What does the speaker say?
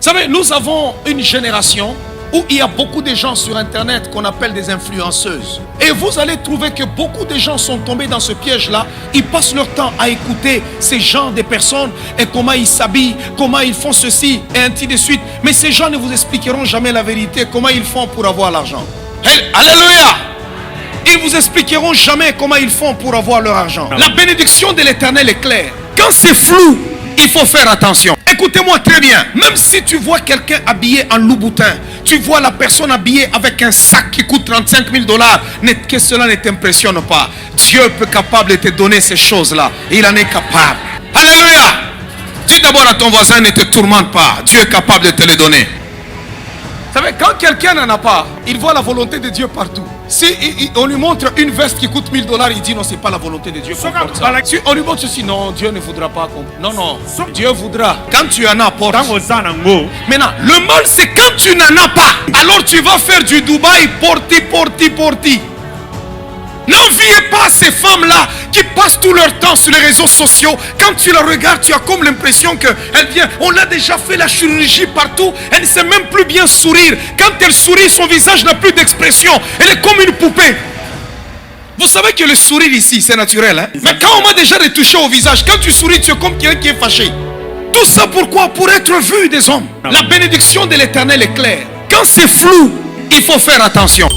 Vous savez, nous avons une génération où il y a beaucoup de gens sur internet qu'on appelle des influenceuses. Et vous allez trouver que beaucoup de gens sont tombés dans ce piège-là. Ils passent leur temps à écouter ces genres de personnes et comment ils s'habillent, comment ils font ceci et ainsi de suite. Mais ces gens ne vous expliqueront jamais la vérité, comment ils font pour avoir l'argent. Alléluia! Ils vous expliqueront jamais comment ils font pour avoir leur argent. La bénédiction de l'Éternel est claire. Quand c'est flou, il faut faire attention. Écoutez-moi très bien. Même si tu vois quelqu'un habillé en Louboutin, tu vois la personne habillée avec un sac qui coûte 35 000 $, que cela ne t'impressionne pas. Dieu peut capable de te donner ces choses-là. Il en est capable. Alléluia. Dis d'abord à ton voisin, ne te tourmente pas. Dieu est capable de te le donner. Vous savez, quand quelqu'un n'en a pas, il voit la volonté de Dieu partout. Si on lui montre une veste qui coûte 1 000 $, il dit non, c'est pas la volonté de Dieu. Si on lui montre ceci, non, Dieu ne voudra pas. Non, non, Dieu voudra. Quand tu en as, apporte. Maintenant, le mal, c'est quand tu n'en as pas. Alors tu vas faire du Dubaï, porti. N'enviez pas ces femmes-là qui passent tout leur temps sur les réseaux sociaux. Quand tu la regardes, tu as comme l'impression qu'elle vient. On l'a déjà fait la chirurgie partout. Elle ne sait même plus bien sourire. Quand elle sourit, son visage n'a plus d'expression. Elle est comme une poupée. Vous savez que le sourire ici, c'est naturel. Hein? Mais quand on m'a déjà retouché au visage, quand tu souris, tu es comme quelqu'un qui est fâché. Tout ça pourquoi? Pour être vu des hommes. La bénédiction de l'Éternel est claire. Quand c'est flou, il faut faire attention.